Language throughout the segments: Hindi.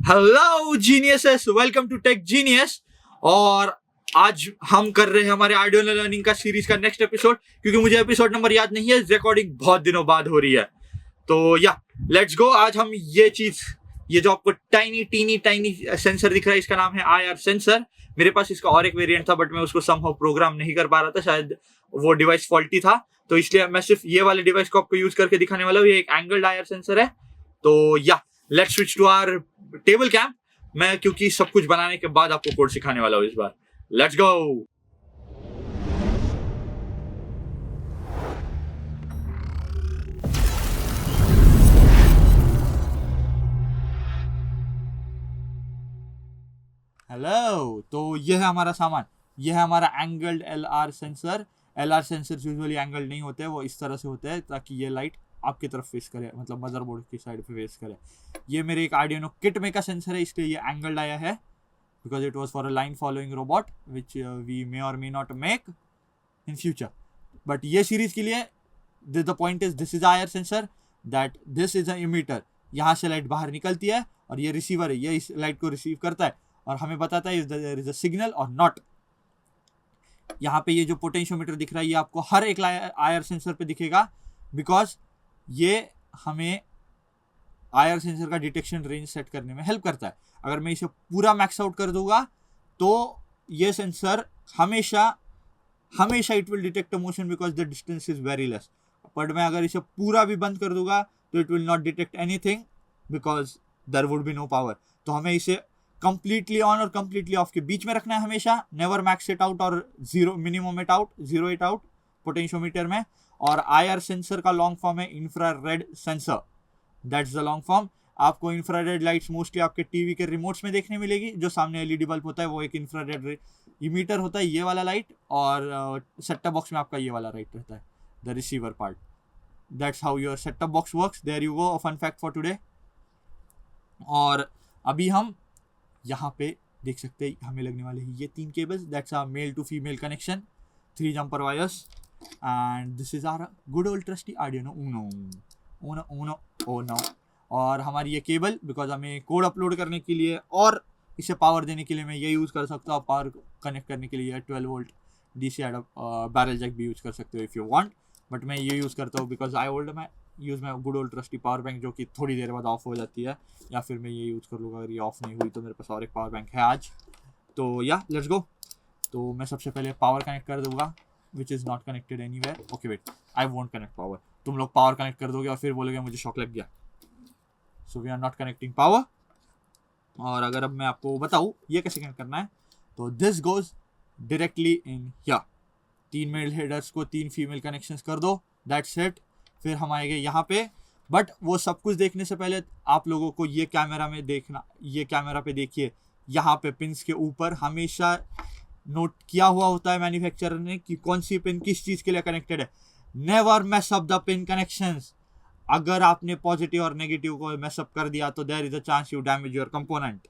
Hello geniuses, welcome to tech genius. और आज हम कर रहे हैं हमारे आर्डिनो लर्निंग का सीरीज का नेक्स्ट एपिसोड, क्योंकि मुझे एपिसोड नंबर याद नहीं है। रिकॉर्डिंग बहुत दिनों बाद हो रही है, तो या लेट्स गो। आज हम ये जो आपको टाइनी टीनी टाइनी सेंसर दिख रहा है, इसका नाम है IR सेंसर। मेरे पास इसका और एक वेरिएंट था, बट मैं उसको समहाउ प्रोग्राम नहीं कर पा रहा था, शायद वो डिवाइस फॉल्टी था, तो इसलिए मैं सिर्फ ये वाले डिवाइस को आपको यूज करके दिखाने वाला हूँ। ये एक एंगल्ड IR सेंसर है। तो या let's switch to our table cam. मैं क्योंकि सब कुछ बनाने के बाद आपको कोड सिखाने वाला हूँ इस बार। Let's go. हेलो, तो ये है हमारा सामान। ये है हमारा angled LR sensor. LR sensor usually angled नहीं होते, वो इस तरह से होते हैं ताकि ये लाइट आपकी तरफ फेस करे, मतलब मदरबोर्ड की साइड पे फेस करे। ये मेरे एक आर्डिनो किट में का सेंसर है, इसलिए ये एंगल्ड आया है, because it was for a line following robot which we may or may not make in future. But ये सीरीज के लिए the point is this is IR sensor, that this is an emitter. यहाँ से लाइट बाहर निकलती है और ये रिसीवर है, ये इस लाइट को रिसीव करता है और हमें बताता है if there is a signal or not. यहाँ पे ये जो पोटेंशियोमीटर दिख रहा है, ये आपको हर एक IR सेंसर पे दिखेगा, बिकॉज ये हमें IR सेंसर का डिटेक्शन रेंज सेट करने में हेल्प करता है। अगर मैं इसे पूरा मैक्स आउट कर दूंगा तो ये सेंसर हमेशा it will detect a motion because the distance is very less. But मैं अगर इसे पूरा भी बंद कर दूंगा तो it will not detect anything because there would be no power. तो हमें इसे कंप्लीटली ऑन और कंप्लीटली ऑफ के बीच में रखना है हमेशा। नेवर मैक्स इट आउट और minimum it out, zero it out potentiometer में। और IR सेंसर का लॉन्ग फॉर्म है infrared sensor, that's the long form. आपको इंफ्रारेड लाइट्स मोस्टली आपके टीवी के रिमोट्स में देखने मिलेगी। जो सामने LED बल्ब होता है वो एक इंफ्रारेड इमीटर होता है, ये वाला लाइट। और सेट टॉप बॉक्स में आपका ये वाला लाइट रहता है, the receiver part. That's how your set top box works. There you go, fun fact for today. और अभी हम यहाँ पे देख सकते हैं हमें लगने वाले हैं ये 3 cables. That's our male to female connection, 3 jumper wires, and this is our good old trusty Arduino Uno. और हमारी ये केबल, बिकॉज हमें कोड अपलोड करने के लिए और इसे पावर देने के लिए मैं ये यूज़ कर सकता हूँ। पावर कनेक्ट करने के लिए 12 वोल्ट DC बैरल जैक भी यूज़ कर सकते हो इफ़ यू वांट, बट मैं ये यूज़ करता हूँ बिकॉज मैं use my good old trustee power bank, जो कि थोड़ी देर बाद ऑफ हो जाती है, या फिर मैं ये यूज़ कर लूँगा। अगर ये ऑफ नहीं हुई तो मेरे पास और एक पावर बैंक है आज। तो या लेट्स गो। तो मैं सबसे पहले पावर कनेक्ट कर दूँगा, which is not connected anywhere. Okay wait, I won't connect power. तुम लोग पावर कनेक्ट कर दोगे और फिर बोलोगे मुझे शॉक लग गया। So we are not connecting power. और अगर अब मैं आपको बताऊँ ये कैसे कनेक्ट करना है, तो this goes directly in here. 3 male headers को 3 फीमेल कनेक्शंस कर दो, दैट्स इट। फिर हम आएंगे यहाँ पे। बट वो सब कुछ देखने से पहले आप लोगों को ये कैमरा में देखना, ये कैमरा पे देखिए, यहाँ पे पिन्स के ऊपर हमेशा नोट किया हुआ होता है मैन्युफैक्चरर ने कि कौन सी पिन किस चीज़ के लिए कनेक्टेड है। Never mess up the pin connections. अगर आपने पॉजिटिव और नेगेटिव को मैसअप कर दिया तो there is a chance you damage your component.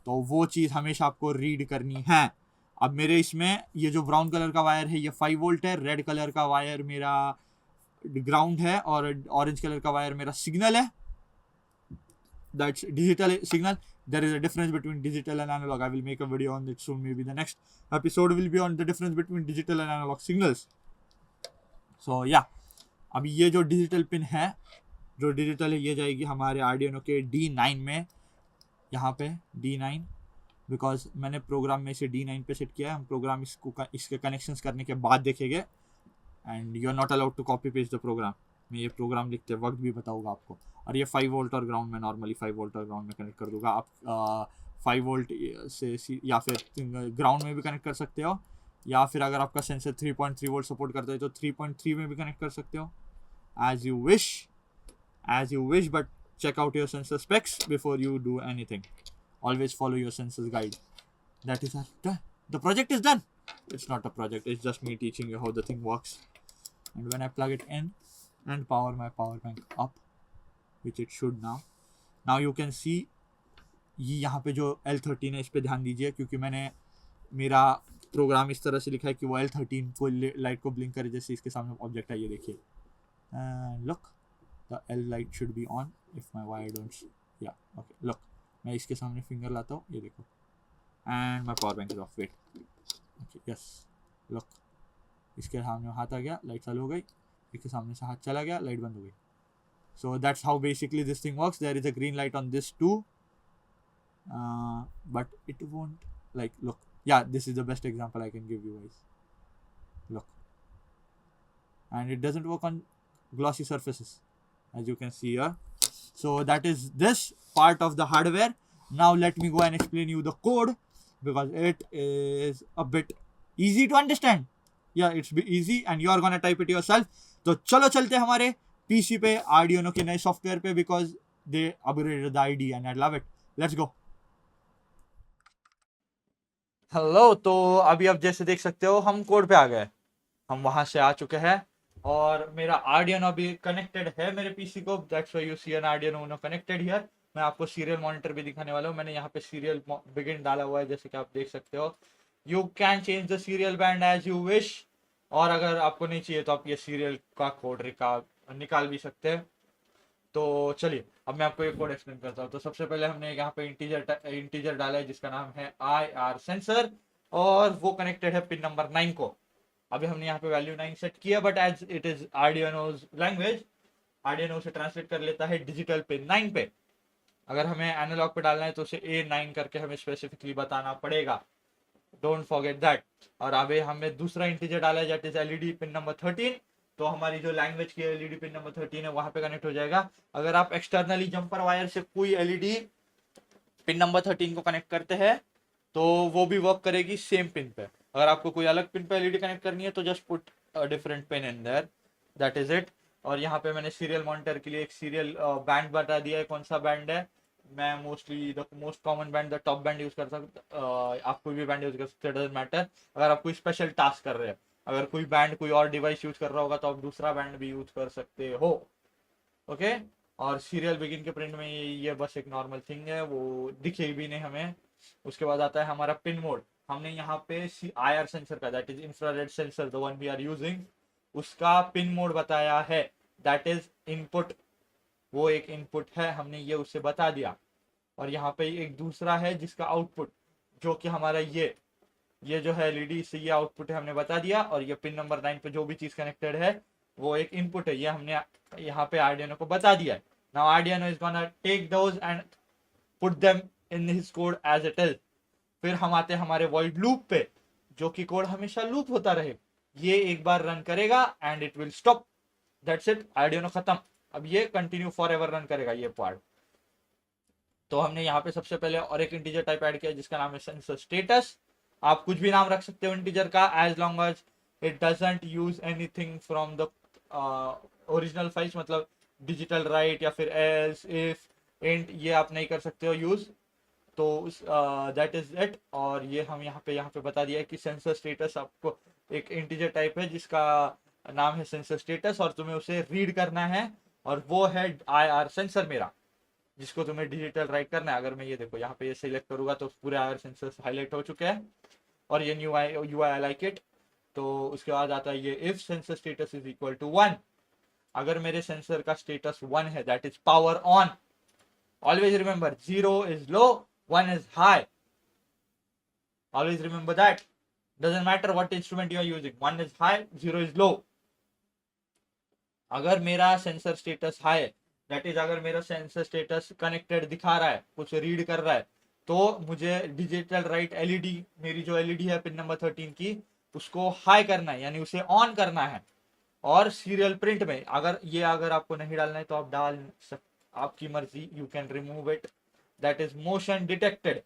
तो वो चीज़ हमेशा आपको रीड करनी है। अब मेरे इसमें ये जो ब्राउन कलर का वायर है ये 5 वोल्ट है, रेड कलर का वायर मेरा ग्राउंड है, और ऑरेंज कलर का वायर मेरा सिग्नल है, that's digital signal. There is a difference between digital and analog. I will make a video on it soon. Maybe the next episode will be on the difference between digital and analog signals. So yeah, अभी ये जो डिजिटल पिन है, जो डिजिटल है, ये जाएगी हमारे आर्डिनो के D9 में, यहाँ पे D9, बिकॉज मैंने प्रोग्राम में इसे D9 पे सेट किया है। हम प्रोग्राम इसके कनेक्शंस करने के बाद देखेंगे, and you are not allowed to copy paste the program. मैं ये प्रोग्राम लिखते वक्त भी बताऊँगा आपको। और ये 5 वोल्ट और ग्राउंड में, नॉर्मली 5 वोल्ट और ग्राउंड में कनेक्ट कर दूँगा। आप 5 वोल्ट से या फिर ग्राउंड में भी कनेक्ट कर सकते हो, या फिर अगर आपका सेंसर 3.3 वोल्ट सपोर्ट करता है तो 3.3 में भी कनेक्ट कर सकते हो, as you wish, but check out your sensor specs before you do anything. Always follow your sensor's guide. That is done. The project is done. It's not a project, it's just me teaching you how the thing works. And when I plug it in and power my power bank up, which it should now you can see ये यहाँ पे जो L13 है इस पे ध्यान दीजिए, क्योंकि मैंने मेरा प्रोग्राम इस तरह से लिखा है कि वो L13 को लाइट को ब्लिंक करे जैसे इसके सामने ऑब्जेक्ट है, ये देखिए। Look, the L light should be on if my wire don't, yeah, okay, look, मैं इसके सामने फिंगर लाता हूँ, ये देखो, and my power bank is off, wait, okay yes, look, इसके सामने हाथ आ गया, लाइट चालू हो गई, इसके सामने से हाथ चला गया, लाइट बंद हो गई. So that's how basically this thing works. There is a green light on this too, but it won't, like, look, yeah, this is the best example I can give you guys. Look, and it doesn't work on glossy surfaces, as you can see here. So that is this part of the hardware. Now let me go and explain you the code, because it is a bit easy to understand. Yeah, it's easy and you are gonna type it yourself. तो चलो चलते हमारे पीसी पे आर्डिनो के नए सॉफ्टवेयर पे, because they upgraded the ID and I love it. Let's go. Hello, तो अभी आप जैसे देख सकते हो हम कोड पे आ गए, हम वहां से आ चुके हैं और मेरा आर्डिनो अभी कनेक्टेड है मेरे पीसी को. That's why you see an Arduino Uno connected here. मैं आपको सीरियल मॉनिटर भी दिखाने वाला हूँ. मैंने यहाँ पे सीरियल बिगिन डाला हुआ है, जैसे कि आप देख सकते हो. You can change the serial baud as you wish, और अगर आपको नहीं चाहिए तो आप ये सीरियल का कोड निकाल भी सकते हैं. तो चलिए अब मैं आपको एक कोड एक्सप्लेन करता हूँ. तो सबसे पहले हमने यहाँ पे इंटीजर डाला है जिसका नाम है IR सेंसर, और वो कनेक्टेड है पिन नंबर 9 को. अभी हमने यहाँ पे वैल्यू 9 सेट किया, but as it is Arduino's language, Arduino से ट्रांसलेट कर लेता है डिजिटल पिन 9 पे. अगर हमें एनालॉग पे डालना है तो उसे A9 करके हमें स्पेसिफिकली बताना पड़ेगा, डोंट फॉरगेट दैट. और अभी हमें दूसरा इंटीजर डाला है that is LED pin number 13. तो हमारी जो लैंग्वेज की LED पिन नंबर 13 है वहां पे कनेक्ट हो जाएगा. अगर आप एक्सटर्नली जंपर वायर से कोई LED पिन नंबर 13 को कनेक्ट करते हैं तो वो भी वर्क करेगी सेम पिन पे. अगर आपको कोई अलग पिन पे LED कनेक्ट करनी है तो just put different pin in their, that is it. और यहाँ पे मैंने सीरियल मॉनिटर के लिए एक सीरियल बैंड बता दिया है, कौन सा बैंड है. मैं mostly the most common band the top band use कर सकता. आप कोई भी बैंड यूज कर सकते हैं, डजंट मैटर. अगर आप कोई स्पेशल टास्क कर रहे हैं, अगर कोई बैंड कोई और डिवाइस यूज कर रहा होगा तो आप दूसरा बैंड भी यूज कर सकते हो. ओके. और सीरियल बिगिन के प्रिंट में ये बस एक नॉर्मल थिंग है, वो दिखेगी भी नहीं हमें. उसके बाद आता है हमारा पिन मोड. हमने यहाँ पे IR सेंसर का, that is infrared sensor, the one we are using, उसका पिन मोड बताया है, दैट इज इनपुट. वो एक इनपुट है, हमने ये उससे बता दिया. और यहाँ पे एक दूसरा है जिसका आउटपुट, जो कि हमारा ये जो है LED से ये आउटपुट है, हमने बता दिया. और ये पिन नंबर 9 पे जो भी चीज कनेक्टेड है वो एक इनपुट है, ये हमने यहाँ पे आर्डिनो को बता दिया है. Now Arduino is gonna take those and put them in his code as it is. फिर हम आते हैं हमारे वॉइड लूप पे, जो कि कोड हमेशा लूप होता रहे. ये एक बार रन करेगा and it will stop, that's it, Arduino खत्म. अब ये कंटिन्यू फॉर एवर रन करेगा ये पार्ट. तो हमने यहाँ पे सबसे पहले और एक इंटीजर टाइप ऐड किया जिसका नाम है सेंसर स्टेटस. आप कुछ भी नाम रख सकते हो इंटीजर का, as long as it doesn't use anything from the original files, मतलब डिजिटल राइट या फिर एल्स, इफ, इंट, ये आप नहीं कर सकते हो यूज. तो दैट इज इट. और ये हम यहाँ पे बता दिया है कि सेंसर स्टेटस आपको एक इंटीजर टाइप है जिसका नाम है सेंसर स्टेटस, और तुम्हें उसे रीड करना है, और वो है IR सेंसर मेरा, जिसको तुम्हें डिजिटल राइट करना है. अगर मैं ये देखो यहाँ पे ये सिलेक्ट करूंगा तो पूरे IR सेंसर्स हाईलाइट हो चुके हैं, और ये new UI I like it. तो उसके बाद आता है ये if sensor status is equal to 1. अगर मेरे सेंसर का स्टेटस 1 है, that is power on. Always remember, 0 is low, 1 is high. Always remember that. Doesn't matter what instrument you are using. 1 is high, 0 is low. अगर मेरा sensor status high, that is अगर मेरा सेंसर स्टेटस कनेक्टेड दिखा रहा है, कुछ रीड कर रहा है, तो मुझे डिजिटल राइट LED, मेरी जो LED है पिन नंबर 13 की, उसको हाई करना है, यानी उसे ऑन करना है. और सीरियल प्रिंट में अगर आपको नहीं डालना है तो आप डाल सकते, आपकी मर्जी, you can remove it. That is motion detected.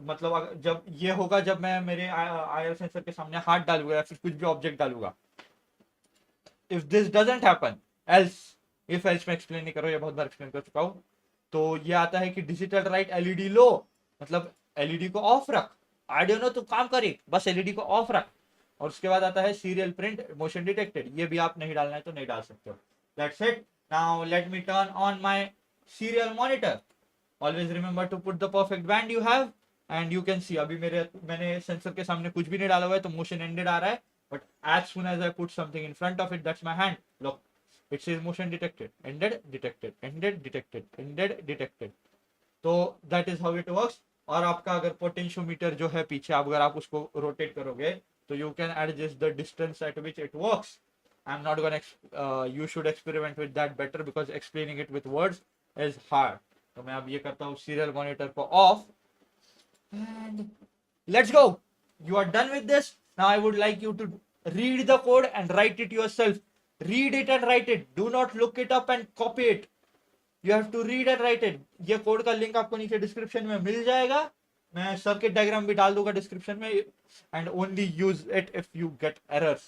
मतलब जब ये होगा, जब मैं मेरे IR सेंसर के सामने हाथ डालूंगा या फिर कुछ भी ऑब्जेक्ट डालूंगा. If this doesn't happen, else, if else में एक्सप्लेन नहीं करो, ये बहुत बार एक्सप्लेन कर चुका हूं. तो ये आता है कि डिजिटल राइट LED लो, मतलब LED को ऑफ रख. आर्डिनो तो काम करे, बस LED को ऑफ रख. और उसके बाद आता है सीरियल प्रिंट मोशन डिटेक्टेड. ये भी आप नहीं डालना है तो नहीं डाल सकते हो. That's it. Now let me turn on my serial monitor. Always remember to put the perfect baud you have, and you can see अभी मैंने सेंसर के सामने कुछ भी नहीं डाला हुआ है तो मोशन एंडेड आ रहा है. But as soon as I put something in front of it, that's my hand, look, it says motion detected, ended, detected, ended, detected, ended, detected. तो that is how it works. और आपका अगर पोटेंशियोमीटर जो है पीछे, अगर आप उसको रोटेट करोगे तो you can adjust the distance eight which it works. I am not gonna, you should experiment with that better because explaining it with words is hard. तो मैं अब ये करता हूँ सीरियल मॉनिटर को of. And let's go. You are done with this. Now I would like you to read the code and write it yourself. Read it and write it. Do not look it up and copy it. You have to read and write it. ये कोड का लिंक आपको नीचे डिस्क्रिप्शन में मिल जाएगा. मैं सर्किट डायग्राम भी डाल दूंगा डिस्क्रिप्शन में. And only use it if you get errors.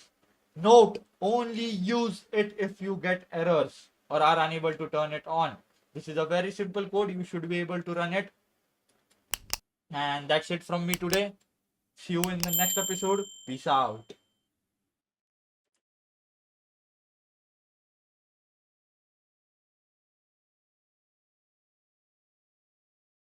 Note, only use it if you get errors or are unable to turn it on. This is a very simple code. You should be able to run it. And that's it from me today. See you in the next episode. Peace out.